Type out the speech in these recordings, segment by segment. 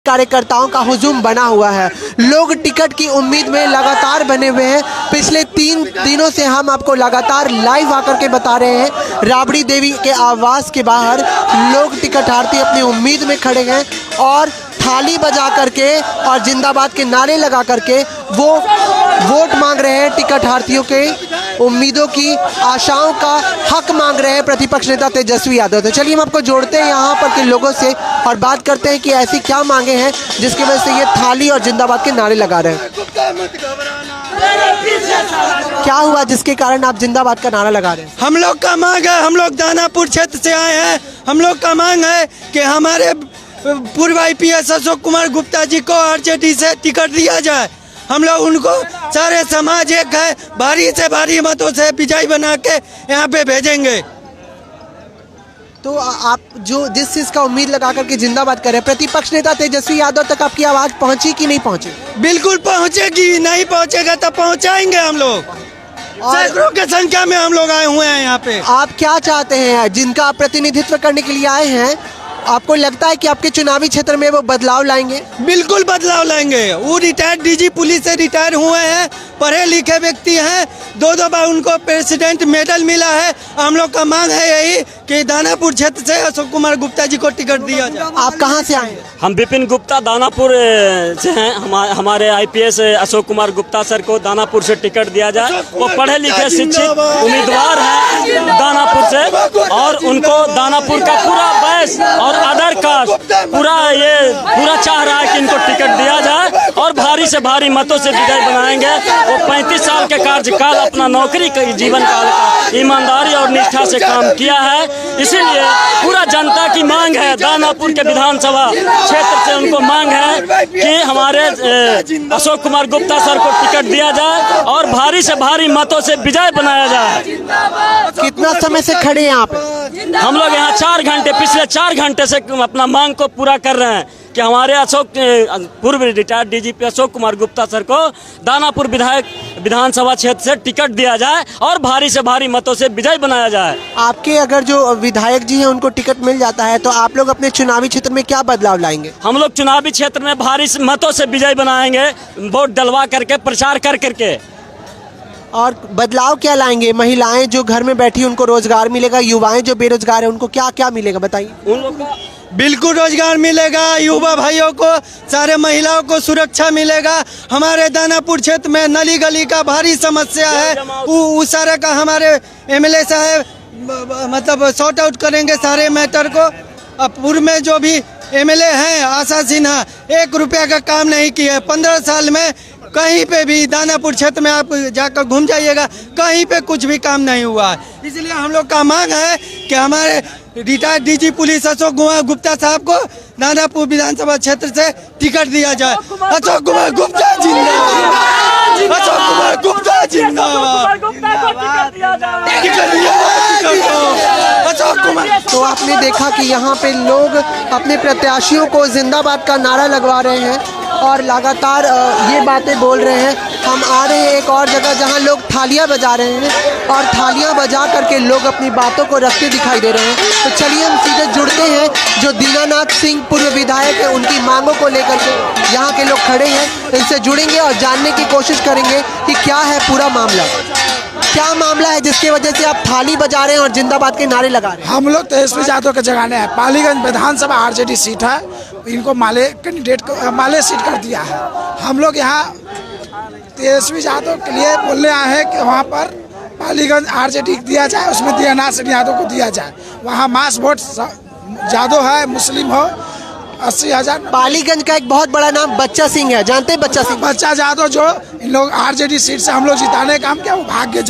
कार्यकर्ताओं का हुजूम बना हुआ है। लोग टिकट की उम्मीद में लगातार बने हुए हैं। पिछले 3 दिनों से हम आपको लगातार लाइव आकर के बता रहे हैं, राबड़ी देवी के आवास के बाहर लोग टिकटार्थी अपनी उम्मीद में खड़े हैं और थाली बजा करके और जिंदाबाद के नारे लगा करके वो वोट मांग रहे हैं। टिकटार्थियों के उम्मीदों की आशाओं का हक मांग रहे हैं प्रतिपक्ष नेता तेजस्वी यादव। तो चलिए हम आपको जोड़ते हैं यहाँ पर के लोगों से और बात करते हैं कि ऐसी क्या मांगे हैं जिसकी वजह से ये थाली और जिंदाबाद के नारे लगा रहे हैं। क्या हुआ जिसके कारण आप जिंदाबाद का नारा लगा रहे हैं? हम लोग का मांग है, हम लोग दानापुर क्षेत्र से आए हैं। हम लोग का मांग है कि हमारे पूर्व IPS अशोक कुमार गुप्ता जी को RJD से टिकट दिया जाए। हम लोग उनको सारे समाज एक है, भारी से भारी मतों से विजयी बना के यहाँ पे भेजेंगे। तो आप जो जिस चीज़ का उम्मीद लगा करके जिंदाबाद कर रहे हैं, प्रतिपक्ष नेता तेजस्वी यादव तक आपकी आवाज़ पहुंची कि नहीं पहुंची? बिल्कुल पहुँचेगी, नहीं पहुँचेगा तो पहुँचाएंगे हम लोग। सैकड़ों की संख्या में हम लोग आए हुए हैं यहाँ पे। आप क्या चाहते हैं जिनका आप प्रतिनिधित्व करने के लिए आए हैं? आपको लगता है कि आपके चुनावी क्षेत्र में वो बदलाव लाएंगे? बिल्कुल बदलाव लाएंगे। वो रिटायर्ड DG पुलिस से रिटायर हुए हैं, पढ़े लिखे व्यक्ति हैं, 2 बार उनको प्रेसिडेंट मेडल मिला है। हम लोग का मांग है यही कि दानापुर क्षेत्र से अशोक कुमार गुप्ता जी को टिकट दिया जाए। आप कहाँ से आए हैं? हम विपिन गुप्ता दानापुर से हैं। हमारे IPS अशोक कुमार गुप्ता सर को दानापुर से टिकट दिया जाए। वो पढ़े लिखे शिक्षित उम्मीदवार हैं दानापुर से और उनको दानापुर का पूरा बैच और अदर कास्ट पूरा चाह रहा है कि इनको टिकट दिया जाए और भारी से भारी मतों से विजय बनाएंगे। वो 35 साल के कार्यकाल अपना नौकरी का जीवन काल का ईमानदारी और निष्ठा से काम किया है। इसीलिए पूरा जनता की मांग है, दानापुर के विधानसभा क्षेत्र से उनको मांग है कि हमारे अशोक कुमार गुप्ता सर को टिकट दिया जाए और भारी से भारी मतों से विजय बनाया जाए। कितना समय से खड़े हैं आप? हम लोग यहाँ 4 घंटे, पिछले 4 घंटे से अपना मांग को पूरा कर रहे हैं कि हमारे पूर्व retired DGP Ashok Kumar Gupta sir को दानापुर विधानसभा क्षेत्र से टिकट दिया जाए और भारी से भारी मतों से विजय बनाया जाए। आपके अगर जो विधायक जी हैं उनको टिकट मिल जाता है तो आप लोग अपने चुनावी क्षेत्र में क्या बदलाव लाएंगे? हम लोग चुनावी क्षेत्र में भारी मतों से विजय बनाएंगे, वोट डलवा करके, प्रचार कर करके। और बदलाव क्या लाएंगे? महिलाएं जो घर में बैठी उनको रोजगार मिलेगा, युवाएं जो बेरोजगार हैं उनको क्या क्या मिलेगा बताइए? उन लोग का बिल्कुल रोजगार मिलेगा, युवा भाइयों को, सारे महिलाओं को सुरक्षा मिलेगा। हमारे दानापुर क्षेत्र में नली गली का भारी समस्या है, उस सारे का हमारे MLA साहब मतलब सॉर्ट आउट करेंगे सारे मैटर को। अब पूर्व में जो भी MLA हैं आशा सिन्हा 1 रुपया का काम नहीं किया। 15 साल में कहीं पे भी दानापुर क्षेत्र में आप जाकर घूम जाइएगा, कहीं पे कुछ भी काम नहीं हुआ है। इसलिए हम लोग का मांग है कि हमारे retired DG police Ashok Kumar Gupta साहब को दानापुर विधानसभा क्षेत्र से टिकट दिया जाए। अशोक कुमार गुप्ता जिंदाबाद, अशोक कुमार गुप्ता जिंदाबाद, अशोक कुमार। तो आपने देखा कि यहाँ पे लोग अपने प्रत्याशियों को जिंदाबाद का नारा लगवा रहे हैं और लगातार ये बातें बोल रहे हैं। हम आ रहे हैं एक और जगह जहाँ लोग थालियाँ बजा रहे हैं और थालियाँ बजा करके लोग अपनी बातों को रखते दिखाई दे रहे हैं। तो चलिए हम सीधे जुड़ते हैं, जो दीनानाथ सिंह पूर्व विधायक है उनकी मांगों को लेकर के यहाँ के लोग खड़े हैं, इनसे जुड़ेंगे और जानने की कोशिश करेंगे कि क्या है पूरा मामला। क्या मामला है जिसकी वजह से आप थाली बजा रहे हैं और जिंदाबाद के नारे लगा रहे हैं? हम लोग तेजस्वी यादव के जगाने हैं। पालीगंज विधानसभा RJD सीट है, इनको माले कैंडिडेट को माले सीट कर दिया है। हम लोग यहाँ तेजस्वी यादव के लिए बोलने आए हैं कि वहाँ पर पालीगंज RJD दिया जाए, उसमें दीनानाथ सिंह यादव को दिया जाए। वहाँ मास वोट यादव है, मुस्लिम हो, 80,000। पालीगंज का एक बहुत बड़ा नाम बच्चा सिंह है, जानते हैं बच्चा सिंह? बच्चा यादव जो इन लोग RJD सीट से हम लोग जिताने का काम किया, वो भाग गए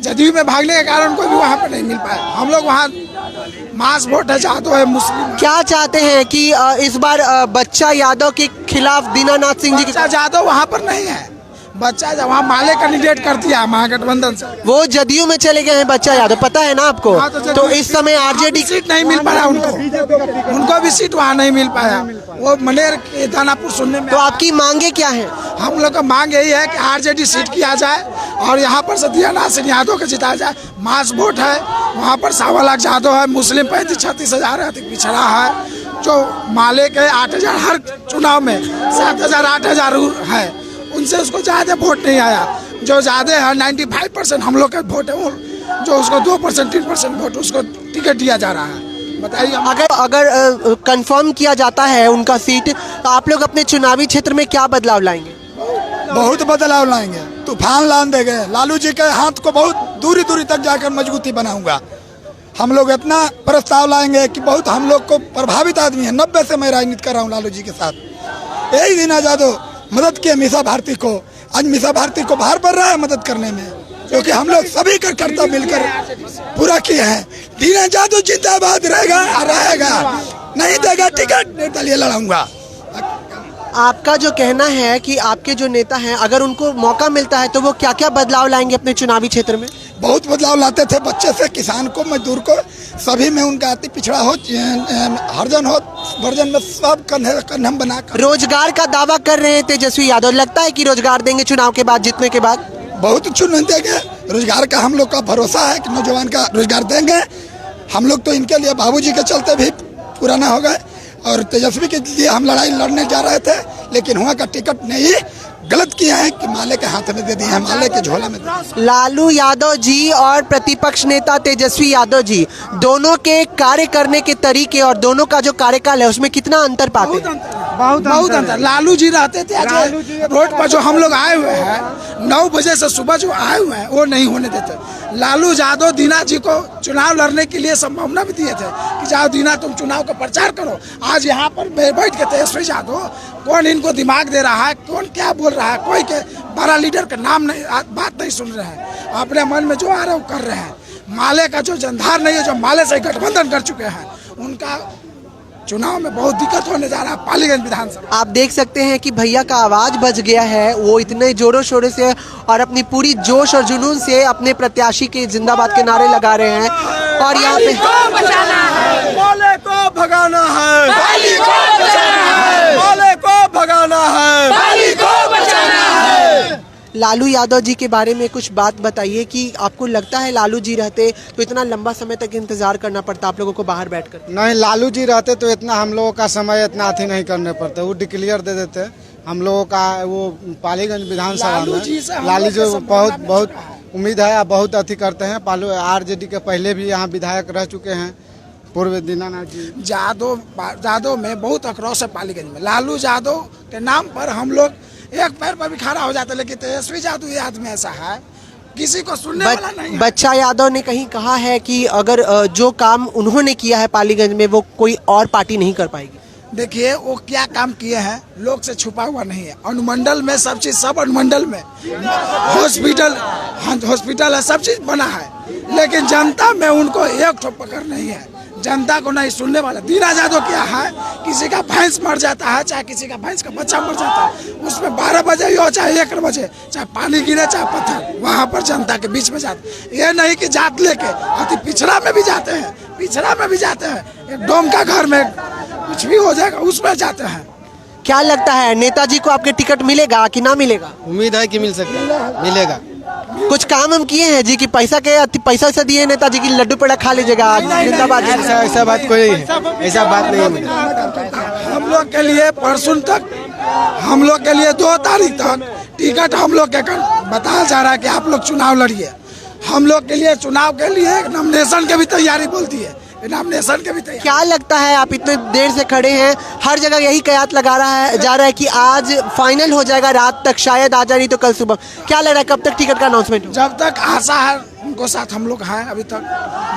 जदयू में भागने के कारण उनको भी वहाँ पर नहीं मिल पाया। हम लोग वहाँ मास वोट है, यादव है, मुस्लिम। क्या चाहते हैं कि इस बार बच्चा यादव के खिलाफ दीनानाथ सिंह जी? बच्चा यादव वहाँ पर नहीं है, बच्चा जब वहाँ माले कैंडिडेट कर दिया महागठबंधन से, वो जदयू में चले गए हैं बच्चा यादव, पता है ना आपको? हाँ, तो इस समय RJD सीट नहीं मिल पाया उनको भी सीट वहाँ नहीं मिल पाया। वो मनेर के दानापुर सुनने में। तो आपकी मांगे क्या है? हम लोग का मांग यही है कि RJD सीट किया जाए और यहाँ पर से दीनानाथ सिंह यादव को जिताया जाए। मास वोट है, वहाँ पर 1.25 लाख यादव है, मुस्लिम 35-36 हज़ार अधिक पिछड़ा है, जो माले के 8,000 हर चुनाव में 7,000 8,000 है, उनसे उसको ज़्यादा वोट नहीं आया। जो ज़्यादा है 95% हम लोग का वोट है, जो उसको 2% 3% वोट उसको टिकट दिया जा रहा है। बताइए, अगर कंफर्म किया जाता है उनका सीट, तो आप लोग अपने चुनावी क्षेत्र में क्या बदलाव लाएंगे? बहुत बदलाव लाएंगे, तूफान लान देंगे। लालू जी के हाथ को बहुत दूरी दूरी तक जाकर मजबूती बनाऊंगा। हम लोग इतना प्रस्ताव लाएंगे कि बहुत हम लोग को प्रभावित आदमी है। 90 से मैं राजनीति कर रहा हूँ लालू जी के साथ। यही दीना यादव मदद किए मीसा भारती को, आज मीसा भारती को भार पड़ रहा है मदद करने में, क्योंकि हम लोग सभी का कर्तव्य मिलकर पूरा किए हैं। दीना यादव जिंदाबाद रहेगा, नहीं देगा टिकट निर्दलीय लड़ाऊंगा। आपका जो कहना है कि आपके जो नेता हैं, अगर उनको मौका मिलता है तो वो क्या क्या बदलाव लाएंगे अपने चुनावी क्षेत्र में? बहुत बदलाव लाते थे, बच्चे से किसान को, मजदूर को, सभी में उनका अति पिछड़ा हो, हरिजन हो, वर्जन में सब कंधे हम बनाकर। रोजगार का दावा कर रहे हैं तेजस्वी यादव, लगता है कि रोजगार देंगे चुनाव के बाद, जीतने के बाद? बहुत चुन देंगे। रोजगार का हम लोग का भरोसा है कि नौजवान का रोजगार देंगे। हम लोग तो इनके लिए बाबूजी के चलते भी पुराना हो गए, और तेजस्वी के लिए हम लड़ाई लड़ने जा रहे थे, लेकिन वहाँ का टिकट नहीं, गलत किया है कि माले के हाथ में दे दिए हैं, माले के झोला में। लालू यादव जी और प्रतिपक्ष नेता तेजस्वी यादव जी, दोनों के कार्य करने के तरीके और दोनों का जो कार्यकाल है उसमें कितना अंतर पाते हैं? बहुत अंतर। लालू जी रहते थे रोड पर, जो हम लोग आए हुए हैं 9 बजे से सुबह जो आए हुए हैं वो नहीं होने देते। लालू यादव दीना जी को चुनाव लड़ने के लिए संभावना भी दिए थे कि जाओ दीना तुम चुनाव का प्रचार करो। आज यहाँ पर बैठ के तेजस्वी यादव कौन इनको दिमाग दे रहा है, कौन क्या बोल रहा है, कोई के बड़ा लीडर का नाम नहीं, बात नहीं सुन रहे हैं। अपने मन में जो आ रहा है वो कर रहे हैं। माले का जो जनधार नहीं है, जो माले से गठबंधन कर चुके हैं, उनका चुनाव में बहुत दिक्कत होने जा रहा है। पालीगंज विधानसभा आप देख सकते हैं कि भैया का आवाज बज गया है, वो इतने जोरों शोरों से और अपनी पूरी जोश और जुनून से अपने प्रत्याशी के जिंदाबाद के नारे लगा रहे हैं। और यहाँ पे माले को भगाना है, माले को भगाना है, माले को बचाना है। लालू यादव जी के बारे में कुछ बात बताइए कि आपको लगता है लालू जी रहते तो इतना लंबा समय तक इंतजार करना पड़ता आप लोगों को बाहर बैठकर? नहीं, लालू जी रहते तो इतना हम लोगों का समय इतना अथी नहीं करने पड़ता, वो डिक्लेयर दे देते हम लोगों का। वो पालीगंज विधानसभा में लालू जी बहुत उम्मीद है, बहुत अथी करते हैं। RJD के पहले भी यहाँ विधायक रह चुके हैं, पूर्व दीनानाथ जी। यादव में बहुत आक्रोश है पालीगंज में। लालू यादव के नाम पर हम लोग एक पैर पर भी खड़ा हो जाता, लेकिन तेजस्वी यादव ये आदमी ऐसा है किसी को सुनने वाला नहीं है। बच्चा यादव ने कहीं कहा है कि अगर जो काम उन्होंने किया है पालीगंज में वो कोई और पार्टी नहीं कर पाएगी। देखिए वो क्या काम किए हैं, लोग से छुपा हुआ नहीं है। अनुमंडल में सब चीज, सब अनुमंडल में हॉस्पिटल है, सब चीज बना है, लेकिन जनता में उनको एक ठो पकड़ नहीं है। जनता को नहीं सुनने वाला। दीना यादव क्या है, किसी का भैंस मर जाता है, चाहे किसी का भैंस का बच्चा मर जाता है, उसमें 12 बजे ही हो चाहे 1 बजे, चाहे पानी गिरे चाहे पत्थर, वहाँ पर जनता के बीच में जाते। ये नहीं कि जात लेके अति पिछड़ा में भी जाते हैं, पिछड़ा में भी जाते हैं, एक डोम का घर में कुछ भी हो जाएगा उसमें जाते हैं। क्या लगता है नेताजी को आपके टिकट मिलेगा कि ना मिलेगा? उम्मीद है कि मिल सकता है, मिलेगा। कुछ काम हम किए हैं जी कि पैसा वैसा दिए नेताजी की, लड्डू पेड़ा खा लीजिएगा जिंदाबाद? ऐसा बात कोई ऐसा बात नहीं है। हम लोग के लिए परसों तक, हम लोग के लिए 2 तारीख तक टिकट हम लोग के बताया जा रहा है कि आप लोग चुनाव लड़िए। हम लोग के लिए चुनाव के लिए नॉमिनेशन की भी तैयारी बोलती है, नॉमिनेशन के भी तैयारी। क्या लगता है, आप इतने देर से खड़े हैं, हर जगह यही कयास लगा जा रहा है कि आज फाइनल हो जाएगा, रात तक शायद आ जाए, नहीं तो कल सुबह। क्या लग रहा है कब तक टिकट का अनाउंसमेंट? जब तक आशा है उनको साथ हम लोग हैं अभी तक,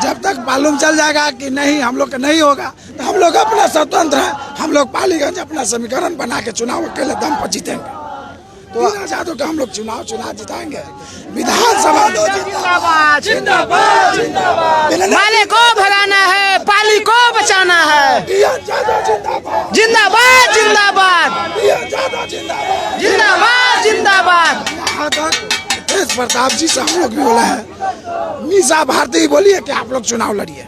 जब तक मालूम चल जाएगा कि नहीं हम लोग का नहीं होगा तो हम लोग अपना स्वतंत्र है। हम लोग पालीगंज अपना समीकरण बना के चुनाव अकेले दम पर जीतेंगे। तो यादव का हम लोग चुनाव जिताएंगे। विधानसभा जिंदाबाद जिंदाबाद जिंदाबाद। माले को भगाना है, पाली को बचाना है। जिंदाबाद जिंदाबाद जिंदाबाद जिंदाबाद जिंदाबाद। यहाँ तक तेज प्रताप जी से हम लोग भी बोले हैं, मीसा भारती बोलिए कि आप लोग चुनाव लड़िए।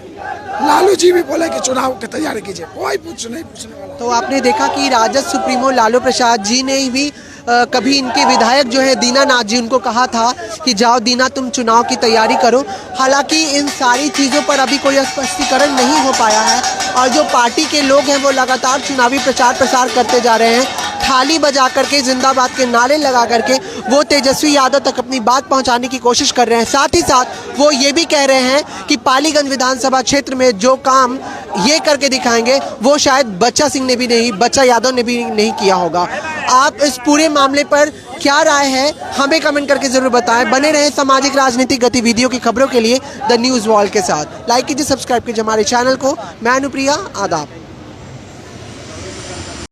लालू जी भी बोले कि चुनाव की तैयारी कीजिए, कोई नहीं पूछने वाला। तो आपने देखा कि राजद सुप्रीमो लालू प्रसाद जी ने भी कभी इनके विधायक जो है दीनानाथ जी, उनको कहा था कि जाओ दीना तुम चुनाव की तैयारी करो। हालांकि इन सारी चीज़ों पर अभी कोई स्पष्टीकरण नहीं हो पाया है। और जो पार्टी के लोग हैं वो लगातार चुनावी प्रचार प्रसार करते जा रहे हैं, थाली बजा करके, जिंदाबाद के नारे लगा करके वो तेजस्वी यादव तक अपनी बात पहुंचाने की कोशिश कर रहे हैं। साथ ही साथ वो ये भी कह रहे हैं कि पालीगंज विधानसभा क्षेत्र में जो काम ये करके दिखाएंगे वो शायद बच्चा यादव ने भी नहीं किया होगा। आप इस पूरे मामले पर क्या राय है हमें कमेंट करके जरूर बताएं। बने रहें सामाजिक राजनीतिक गतिविधियों की खबरों के लिए द न्यूज़ वॉल के साथ। लाइक कीजिए, सब्सक्राइब कीजिए हमारे चैनल को। मैं अनुप्रिया, आदाब।